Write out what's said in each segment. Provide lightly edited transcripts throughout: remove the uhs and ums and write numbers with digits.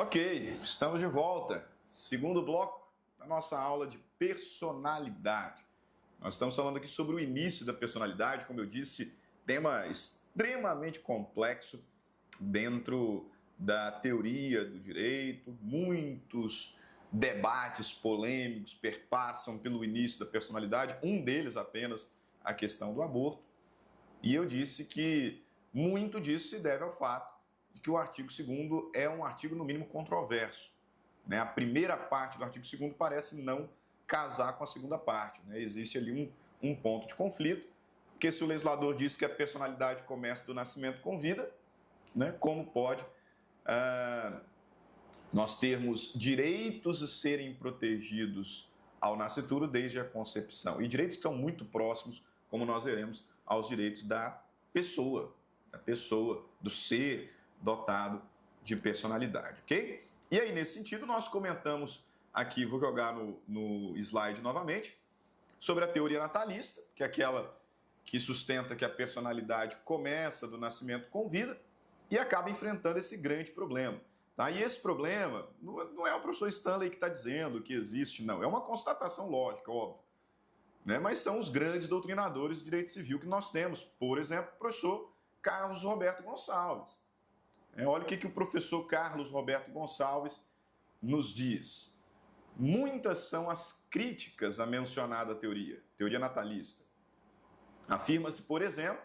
Ok, estamos de volta. Segundo bloco da nossa aula de personalidade. Nós estamos falando aqui sobre o início da personalidade, como eu disse, tema extremamente complexo dentro da teoria do direito. Muitos debates polêmicos perpassam pelo início da personalidade, um deles apenas a questão do aborto. E eu disse que muito disso se deve ao fato de que o artigo 2º é um artigo, no mínimo, controverso. A primeira parte do artigo 2º parece não casar com a segunda parte. Existe ali um ponto de conflito, porque se o legislador diz que a personalidade começa do nascimento com vida, como pode nós termos direitos a serem protegidos ao nascituro desde a concepção? E direitos que são muito próximos, como nós veremos, aos direitos da pessoa, do ser dotado de personalidade, ok? E aí, nesse sentido, nós comentamos aqui, vou jogar no slide novamente, sobre a teoria natalista, que é aquela que sustenta que a personalidade começa do nascimento com vida e acaba enfrentando esse grande problema. Tá? E esse problema não é o professor Stanley que está dizendo que existe, não. É uma constatação lógica, óbvio. Mas são os grandes doutrinadores de direito civil que nós temos. Por exemplo, o professor Carlos Roberto Gonçalves. Olha o que o professor Carlos Roberto Gonçalves nos diz. Muitas são as críticas à mencionada teoria natalista. Afirma-se, por exemplo,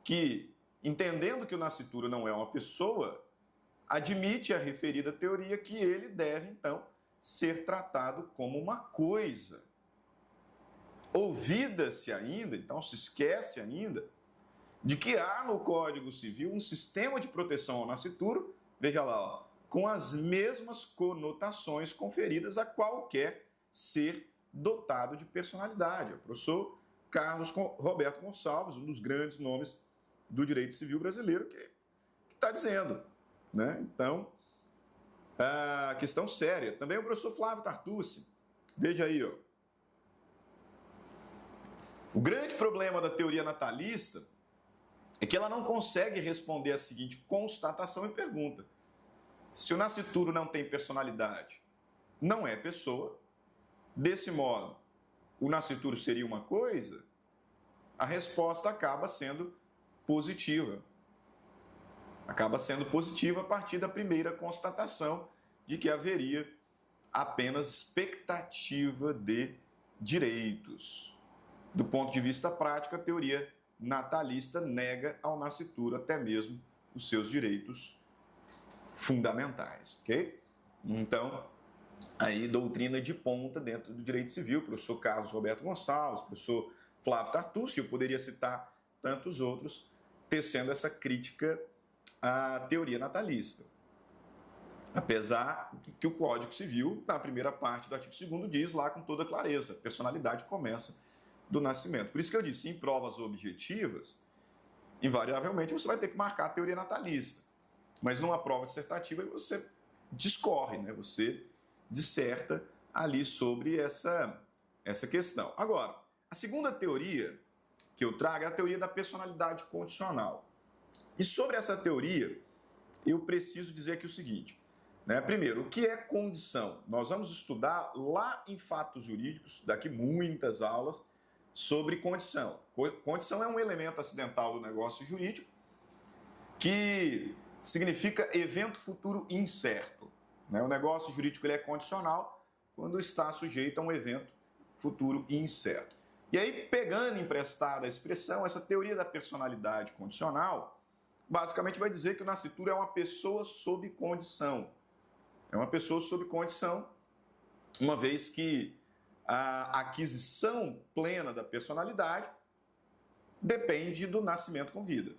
que, entendendo que o nascituro não é uma pessoa, admite a referida teoria que ele deve, então, ser tratado como uma coisa. Ouvida-se ainda, então se esquece ainda, de que há no Código Civil um sistema de proteção ao nascituro, veja lá, com as mesmas conotações conferidas a qualquer ser dotado de personalidade. O professor Carlos Roberto Gonçalves, um dos grandes nomes do direito civil brasileiro, que está dizendo. Então, a questão séria. Também o professor Flávio Tartucci. Veja aí, ó. O grande problema da teoria natalista é que ela não consegue responder a seguinte constatação e pergunta: se o nascituro não tem personalidade, não é pessoa, desse modo, o nascituro seria uma coisa? A resposta acaba sendo positiva. Acaba sendo positiva a partir da primeira constatação de que haveria apenas expectativa de direitos. Do ponto de vista prático, a teoria natalista nega ao nascituro até mesmo os seus direitos fundamentais, ok? Então, aí doutrina de ponta dentro do direito civil, professor Carlos Roberto Gonçalves, professor Flávio Tartucci, eu poderia citar tantos outros, tecendo essa crítica à teoria natalista. Apesar que o Código Civil, na primeira parte do artigo 2º, diz lá com toda clareza, a personalidade começa do nascimento. Por isso que eu disse, em provas objetivas, invariavelmente você vai ter que marcar a teoria natalista. Mas numa prova dissertativa você discorre, você disserta ali sobre essa questão. Agora, a segunda teoria que eu trago é a teoria da personalidade condicional. E sobre essa teoria, eu preciso dizer aqui o seguinte. Primeiro, o que é condição? Nós vamos estudar lá em fatos jurídicos, daqui muitas aulas, sobre condição. Condição é um elemento acidental do negócio jurídico que significa evento futuro incerto. O negócio jurídico ele é condicional quando está sujeito a um evento futuro incerto. E aí, pegando emprestada a expressão, essa teoria da personalidade condicional basicamente vai dizer que o nascituro é uma pessoa sob condição. É uma pessoa sob condição, uma vez que a aquisição plena da personalidade depende do nascimento com vida.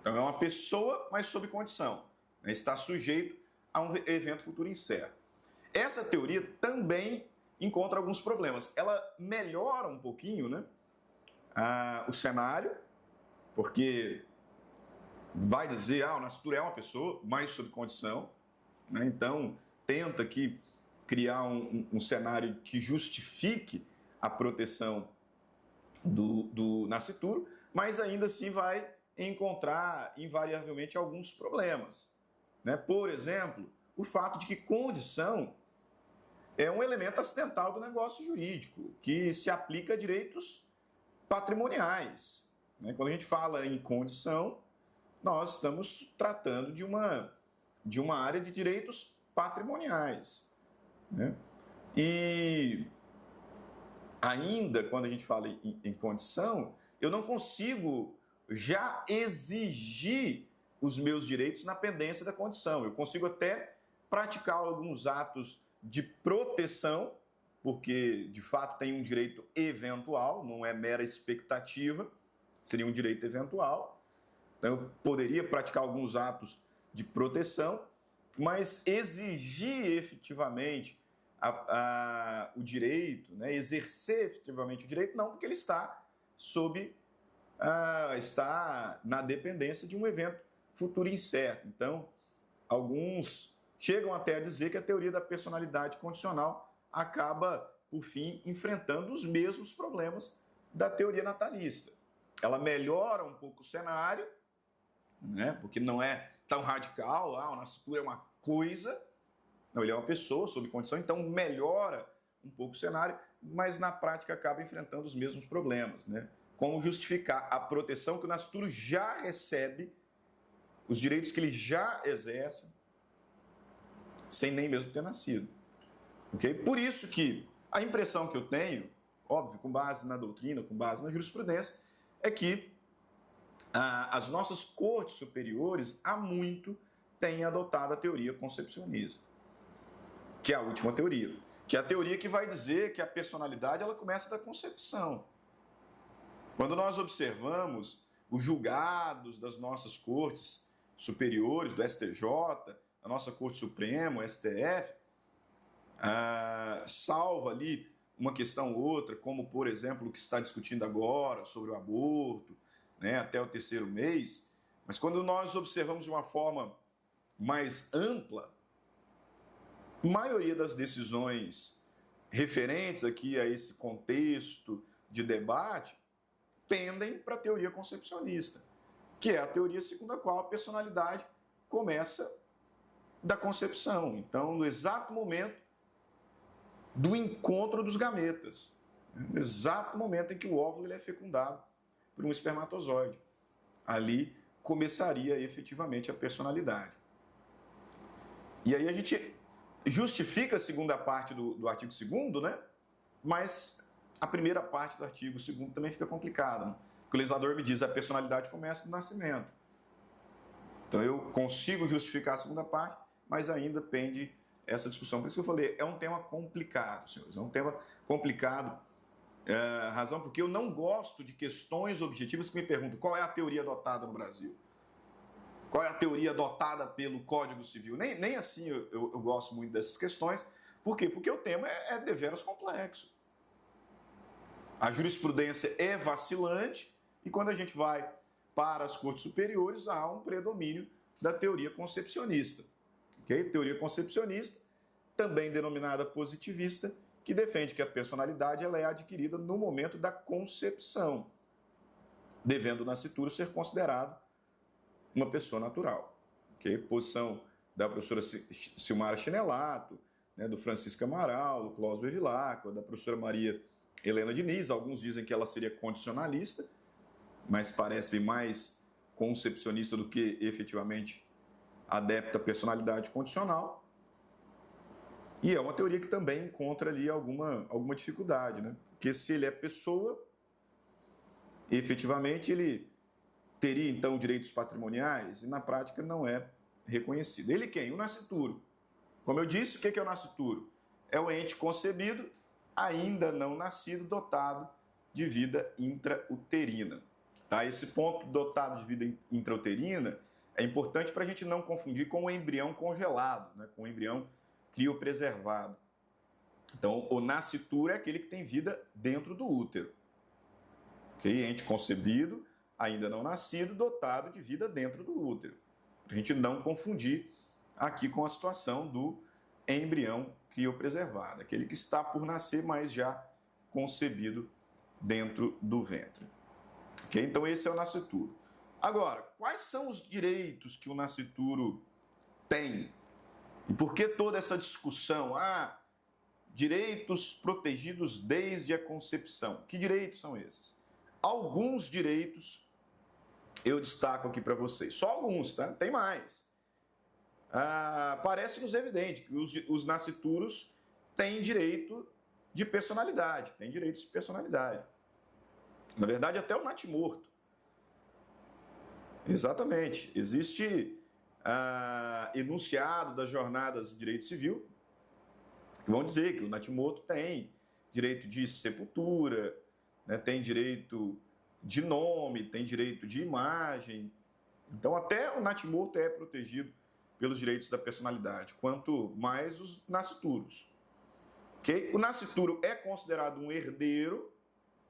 Então é uma pessoa, mas sob condição. Está sujeito a um evento futuro incerto. Essa teoria também encontra alguns problemas. Ela melhora um pouquinho o cenário, porque vai dizer, o nascituro é uma pessoa, mas sob condição. Então, tenta aqui criar um cenário que justifique a proteção do nascituro, mas ainda assim vai encontrar invariavelmente alguns problemas. Por exemplo, o fato de que condição é um elemento acidental do negócio jurídico, que se aplica a direitos patrimoniais. Quando a gente fala em condição, nós estamos tratando de uma área de direitos patrimoniais. E ainda, quando a gente fala em condição, eu não consigo já exigir os meus direitos na pendência da condição. Eu consigo até praticar alguns atos de proteção, porque de fato tem um direito eventual, não é mera expectativa, seria um direito eventual. Então eu poderia praticar alguns atos de proteção, mas exigir efetivamente o direito, exercer efetivamente o direito, não, porque ele está na dependência de um evento futuro incerto. Então, alguns chegam até a dizer que a teoria da personalidade condicional acaba, por fim, enfrentando os mesmos problemas da teoria natalista. Ela melhora um pouco o cenário, porque não é tão radical, o nascituro é uma coisa, não, ele é uma pessoa sob condição, então melhora um pouco o cenário, mas na prática acaba enfrentando os mesmos problemas. Como justificar a proteção que o nascituro já recebe, os direitos que ele já exerce, sem nem mesmo ter nascido. Okay? Por isso que a impressão que eu tenho, óbvio, com base na doutrina, com base na jurisprudência, é que as nossas cortes superiores há muito têm adotado a teoria concepcionista, que é a última teoria, que é a teoria que vai dizer que a personalidade ela começa da concepção. Quando nós observamos os julgados das nossas cortes superiores, do STJ, da nossa Corte Suprema, o STF, salva ali uma questão ou outra, como, por exemplo, o que se está discutindo agora sobre o aborto, até o 3º mês, mas quando nós observamos de uma forma mais ampla, a maioria das decisões referentes aqui a esse contexto de debate pendem para a teoria concepcionista, que é a teoria segundo a qual a personalidade começa da concepção. Então, no exato momento do encontro dos gametas, no exato momento em que o óvulo ele é fecundado por um espermatozoide. Ali começaria efetivamente a personalidade. E aí a gente justifica a segunda parte do artigo 2º, mas a primeira parte do artigo 2º também fica complicada. Porque o legislador me diz que a personalidade começa do nascimento. Então eu consigo justificar a segunda parte, mas ainda pende essa discussão. Por isso que eu falei, é um tema complicado, senhores. É um tema complicado. Razão porque eu não gosto de questões objetivas que me perguntam qual é a teoria adotada no Brasil. Qual é a teoria adotada pelo Código Civil? Nem assim eu gosto muito dessas questões. Por quê? Porque o tema é deveras complexo. A jurisprudência é vacilante e quando a gente vai para as cortes superiores há um predomínio da teoria concepcionista. Okay? Teoria concepcionista, também denominada positivista, que defende que a personalidade ela é adquirida no momento da concepção, devendo o nascituro ser considerado uma pessoa natural. Okay? Posição da professora Silmara Chinelato, do Francisco Amaral, do Cláudio Bevilacqua, da professora Maria Helena Diniz. Alguns dizem que ela seria condicionalista, mas parece mais concepcionista do que efetivamente adepta à personalidade condicional. E é uma teoria que também encontra ali alguma dificuldade, Porque se ele é pessoa, efetivamente ele teria então direitos patrimoniais e na prática não é reconhecido. Ele quem? O nascituro. Como eu disse, o que é o nascituro? É o ente concebido, ainda não nascido, dotado de vida intrauterina. Tá? Esse ponto dotado de vida intrauterina é importante para a gente não confundir com o embrião congelado, com o embrião criopreservado. Então, o nascituro é aquele que tem vida dentro do útero. Okay? Ente concebido, ainda não nascido, dotado de vida dentro do útero. Para a gente não confundir aqui com a situação do embrião criopreservado, aquele que está por nascer, mas já concebido dentro do ventre. Okay? Então, esse é o nascituro. Agora, quais são os direitos que o nascituro tem? E por que toda essa discussão? Direitos protegidos desde a concepção. Que direitos são esses? Alguns direitos eu destaco aqui para vocês. Só alguns, tá? Tem mais. Parece-nos evidente que os nascituros têm direito de personalidade, têm direitos de personalidade. Na verdade, até o natimorto. Exatamente. Existe enunciado das jornadas de direito civil que vão dizer que o natimorto tem direito de sepultura, né, tem direito de nome, tem direito de imagem. Então, até o natimorto é protegido pelos direitos da personalidade, quanto mais os nascituros. Okay? O nascituro é considerado um herdeiro,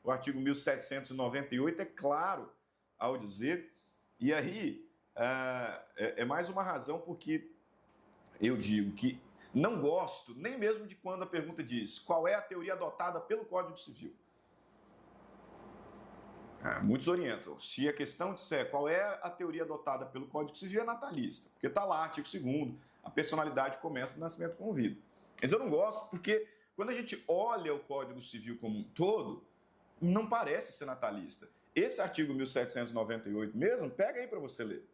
o artigo 1798 é claro ao dizer, e aí é mais uma razão porque eu digo que não gosto nem mesmo de quando a pergunta diz qual é a teoria adotada pelo Código Civil. Muitos orientam. Se a questão disser qual é a teoria adotada pelo Código Civil, é natalista, porque está lá, artigo 2º, a personalidade começa do nascimento com vida. Mas eu não gosto porque quando a gente olha o Código Civil como um todo, não parece ser natalista. Esse artigo 1798 mesmo, pega aí para você ler.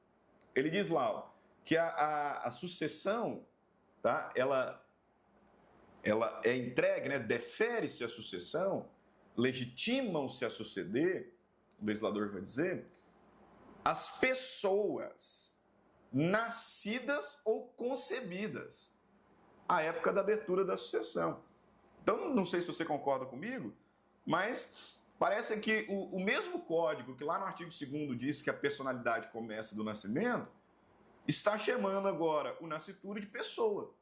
Ele diz lá que a sucessão, tá, ela é entregue, né, defere-se a sucessão, legitimam-se a suceder, o legislador vai dizer, as pessoas nascidas ou concebidas à época da abertura da sucessão. Então, não sei se você concorda comigo, mas parece que o mesmo código que lá no artigo 2º diz que a personalidade começa do nascimento, está chamando agora o nascituro de pessoa.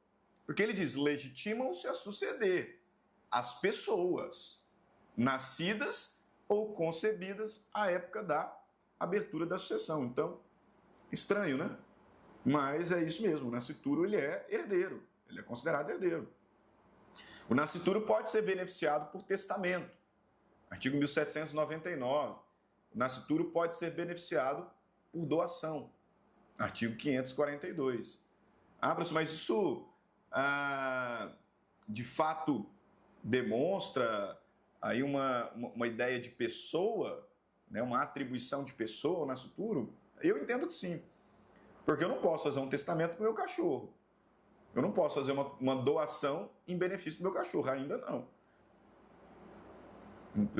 Porque ele diz, legitimam-se a suceder as pessoas nascidas ou concebidas à época da abertura da sucessão. Então, estranho, né? Mas é isso mesmo, o nascituro ele é herdeiro, ele é considerado herdeiro. O nascituro pode ser beneficiado por testamento. Artigo 1799. O nascituro pode ser beneficiado por doação. Artigo 542. Professor, mas isso de fato demonstra aí uma ideia de pessoa, né, uma atribuição de pessoa ao nascituro? Eu entendo que sim. Porque eu não posso fazer um testamento para o meu cachorro. Eu não posso fazer uma doação em benefício do meu cachorro, ainda não.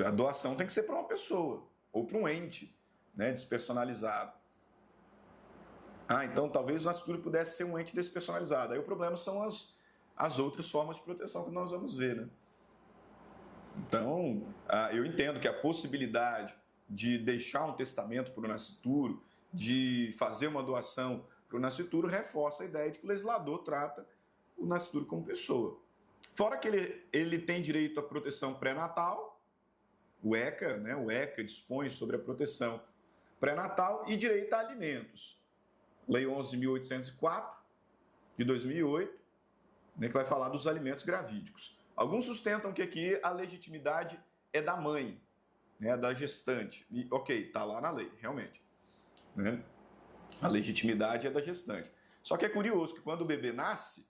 A doação tem que ser para uma pessoa, ou para um ente, né, despersonalizado. Então talvez o nascituro pudesse ser um ente despersonalizado. Aí o problema são as outras formas de proteção que nós vamos ver, né? Então, eu entendo que a possibilidade de deixar um testamento para o nascituro, de fazer uma doação para o nascituro, reforça a ideia de que o legislador trata o nascituro como pessoa. Fora que ele tem direito à proteção pré-natal, o ECA, né? O ECA dispõe sobre a proteção pré-natal e direito a alimentos. Lei 11.804, de 2008, né, que vai falar dos alimentos gravídicos. Alguns sustentam que aqui a legitimidade é da mãe, né, da gestante. E, ok, está lá na lei, realmente. Né? A legitimidade é da gestante. Só que é curioso que quando o bebê nasce,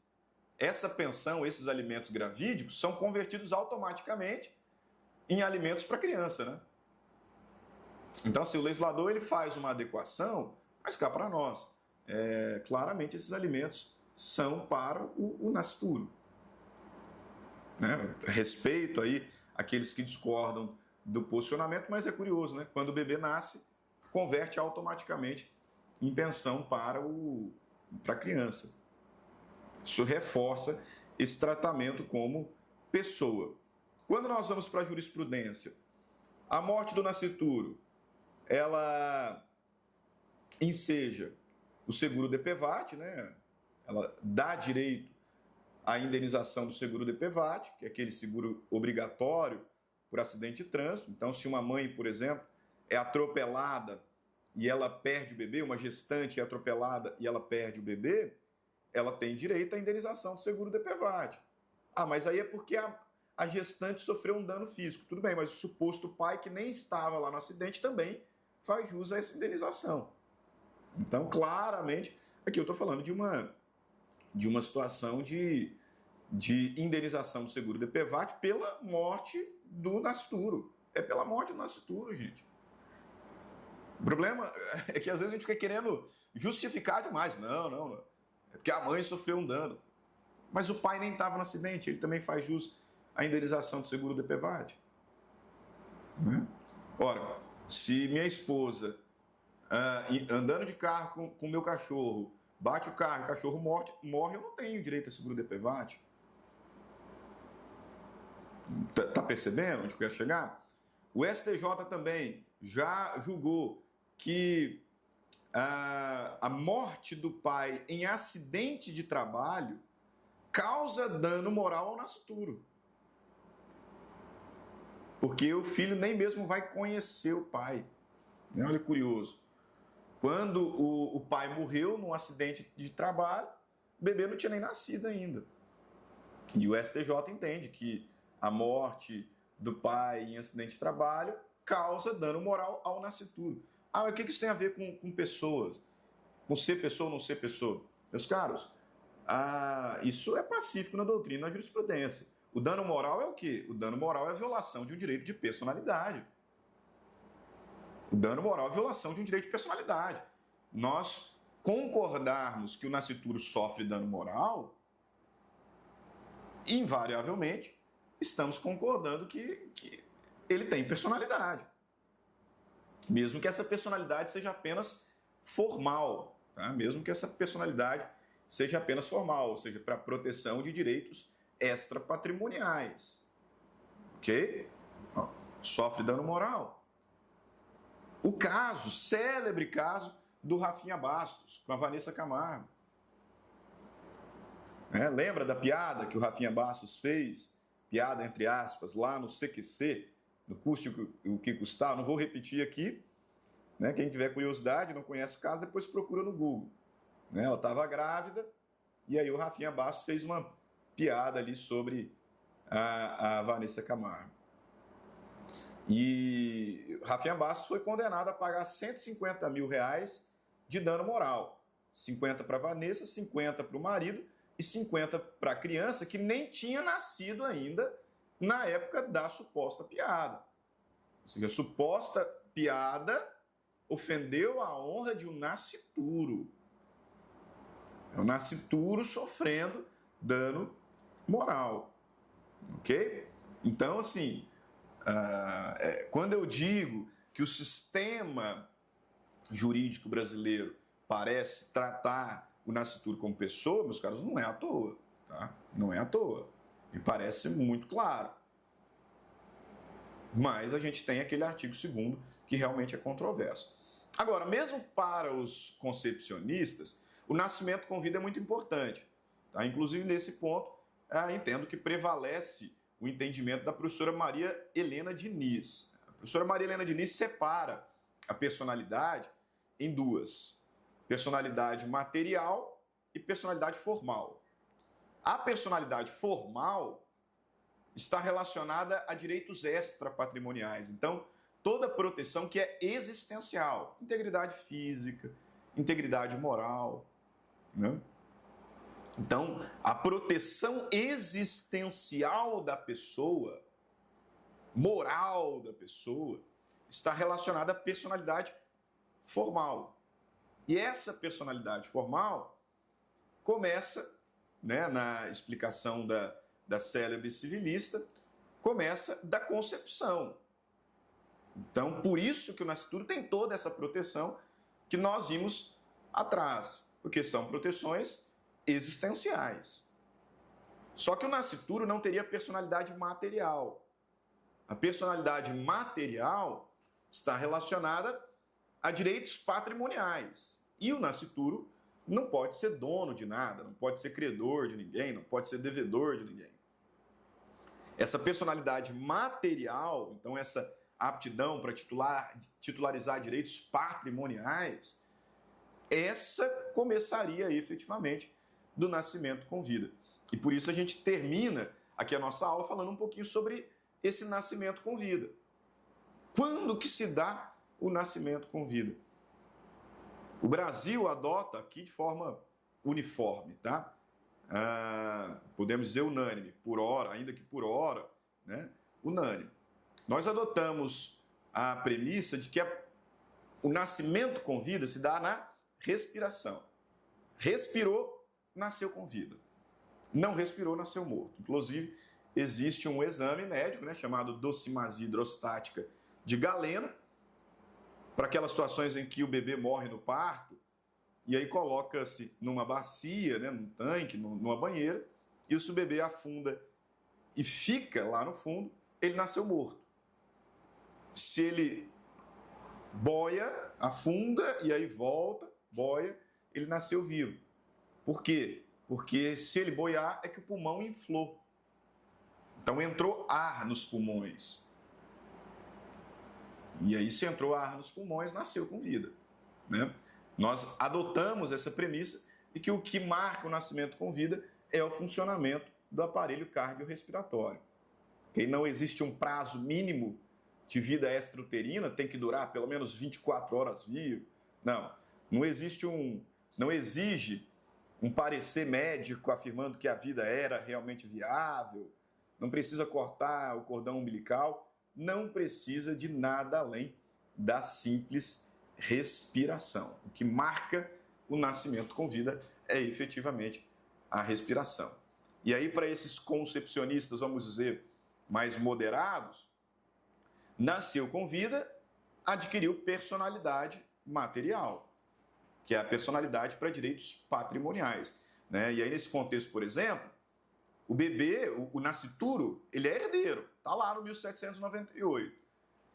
essa pensão, esses alimentos gravídicos, são convertidos automaticamente em alimentos para criança. Né? Então, assim, o legislador ele faz uma adequação, mas cá para nós. Claramente esses alimentos são para o nascituro. Né? Respeito aí aqueles que discordam do posicionamento, mas é curioso, né? Quando o bebê nasce, converte automaticamente em pensão para a criança. Isso reforça esse tratamento como pessoa. Quando nós vamos para a jurisprudência, a morte do nascituro, ela enseja o seguro DPVAT, né? Ela dá direito à indenização do seguro DPVAT, que é aquele seguro obrigatório por acidente de trânsito. Então, se uma mãe, por exemplo, é atropelada e ela perde o bebê, uma gestante é atropelada e ela perde o bebê, ela tem direito à indenização do seguro DPVAT. Mas aí é porque a gestante sofreu um dano físico. Tudo bem, mas o suposto pai que nem estava lá no acidente também faz jus a essa indenização. Então, claramente, aqui eu estou falando de de uma situação de indenização do seguro DPVAT pela morte do nascituro. É pela morte do nascituro, gente. O problema é que às vezes a gente fica querendo justificar demais. Não. É porque a mãe sofreu um dano. Mas o pai nem estava no acidente, ele também faz jus à indenização do seguro DPVAT. Ora, se minha esposa, andando de carro com o meu cachorro, bate o carro, o cachorro morre, eu não tenho direito a seguro DPVAT. Tá percebendo onde eu quero chegar? O STJ também já julgou que a morte do pai em acidente de trabalho causa dano moral ao nascituro. Porque o filho nem mesmo vai conhecer o pai. Olha que curioso. Quando o pai morreu num acidente de trabalho, o bebê não tinha nem nascido ainda. E o STJ entende que a morte do pai em acidente de trabalho causa dano moral ao nascituro. Mas o que isso tem a ver com pessoas? Com ser pessoa ou não ser pessoa? Meus caros, isso é pacífico na doutrina, na jurisprudência. O dano moral é o quê? O dano moral é a violação de um direito de personalidade. O dano moral é a violação de um direito de personalidade. Nós concordarmos que o nascituro sofre dano moral, invariavelmente, estamos concordando que ele tem personalidade. Mesmo que essa personalidade seja apenas formal, tá? Mesmo que essa personalidade seja apenas formal, ou seja, para proteção de direitos extrapatrimoniais. Ok? Sofre dano moral. O caso, célebre caso do Rafinha Bastos com a Vanessa Camargo. Lembra da piada que o Rafinha Bastos fez? Piada entre aspas, lá no CQC, no Custe o que custar. Não vou repetir aqui. Quem tiver curiosidade, não conhece o caso, depois procura no Google. Ela estava grávida e aí o Rafinha Bastos fez uma piada ali sobre a Vanessa Camargo. E Rafinha Bastos foi condenado a pagar R$150 mil de dano moral. 50 para a Vanessa, 50 para o marido e 50 para a criança que nem tinha nascido ainda na época da suposta piada. Ou seja, a suposta piada ofendeu a honra de um nascituro. É o nascituro sofrendo dano moral. Ok? Então, assim, quando eu digo que o sistema jurídico brasileiro parece tratar o nascituro como pessoa, meus caros, não é à toa. Tá? Não é à toa. Me parece muito claro. Mas a gente tem aquele artigo 2º que realmente é controverso. Agora, mesmo para os concepcionistas, o nascimento com vida é muito importante. Tá? Inclusive, nesse ponto, entendo que prevalece o entendimento da professora Maria Helena Diniz. A professora Maria Helena Diniz separa a personalidade em duas: personalidade material e personalidade formal. A personalidade formal está relacionada a direitos extrapatrimoniais. Então, toda proteção que é existencial, integridade física, integridade moral. Então, a proteção existencial da pessoa, moral da pessoa, está relacionada à personalidade formal. E essa personalidade formal começa, na explicação da célebre civilista, começa da concepção. Então, por isso que o nascituro tem toda essa proteção que nós vimos atrás, porque são proteções existenciais. Só que o nascituro não teria personalidade material. A personalidade material está relacionada a direitos patrimoniais. E o nascituro não pode ser dono de nada, não pode ser credor de ninguém, não pode ser devedor de ninguém. Essa personalidade material, então essa aptidão para titularizar direitos patrimoniais, essa começaria efetivamente do nascimento com vida. E por isso a gente termina aqui a nossa aula falando um pouquinho sobre esse nascimento com vida. Quando que se dá o nascimento com vida? O Brasil adota aqui de forma uniforme, tá? podemos dizer unânime, por hora, ainda que por hora, né? Unânime. Nós adotamos a premissa de que o nascimento com vida se dá na respiração. Respirou, nasceu com vida. Não respirou, nasceu morto. Inclusive, existe um exame médico, né, chamado docimasia hidrostática de Galeno, para aquelas situações em que o bebê morre no parto, e aí coloca-se numa bacia, né, num tanque, numa banheira, e se o bebê afunda e fica lá no fundo, ele nasceu morto. Se ele boia, afunda e aí volta, boia, ele nasceu vivo. Por quê? Porque se ele boiar é que o pulmão inflou. Então entrou ar nos pulmões. E aí se entrou ar nos pulmões, nasceu com vida, né? Nós adotamos essa premissa de que o que marca o nascimento com vida é o funcionamento do aparelho cardiorrespiratório. Que não existe um prazo mínimo de vida extrauterina, tem que durar pelo menos 24 horas vivo. Não exige um parecer médico afirmando que a vida era realmente viável, não precisa cortar o cordão umbilical, não precisa de nada além da simples respiração. O que marca o nascimento com vida é efetivamente a respiração. E aí, para esses concepcionistas, vamos dizer, mais moderados, nasceu com vida, adquiriu personalidade material, que é a personalidade para direitos patrimoniais, né? E aí, nesse contexto, por exemplo, o bebê, o nascituro, ele é herdeiro, está lá no 1798.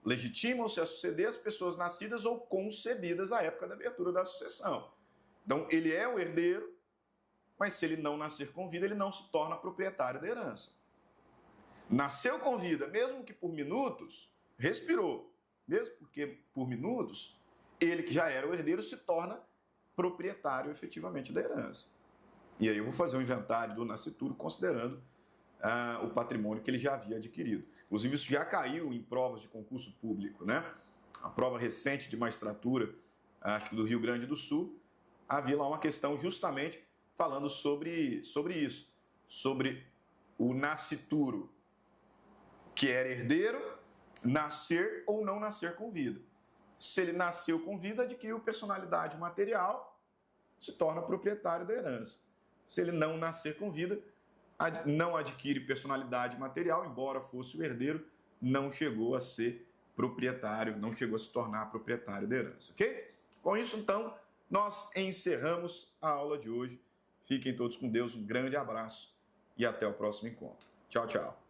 Legitimam-se a suceder as pessoas nascidas ou concebidas à época da abertura da sucessão. Então, ele é o herdeiro, mas se ele não nascer com vida, ele não se torna proprietário da herança. Nasceu com vida, mesmo que por minutos, respirou, mesmo porque por minutos, ele que já era o herdeiro se torna proprietário efetivamente da herança. E aí eu vou fazer um inventário do nascituro considerando o patrimônio que ele já havia adquirido. Inclusive, isso já caiu em provas de concurso público, né? A prova recente de magistratura, acho que do Rio Grande do Sul, havia lá uma questão justamente falando sobre isso, sobre o nascituro, que era herdeiro, nascer ou não nascer com vida. Se ele nasceu com vida, adquiriu personalidade material, se torna proprietário da herança. Se ele não nascer com vida, não adquire personalidade material, embora fosse o herdeiro, não chegou a ser proprietário, não chegou a se tornar proprietário da herança, ok? Com isso, então, nós encerramos a aula de hoje. Fiquem todos com Deus, um grande abraço e até o próximo encontro. Tchau, tchau.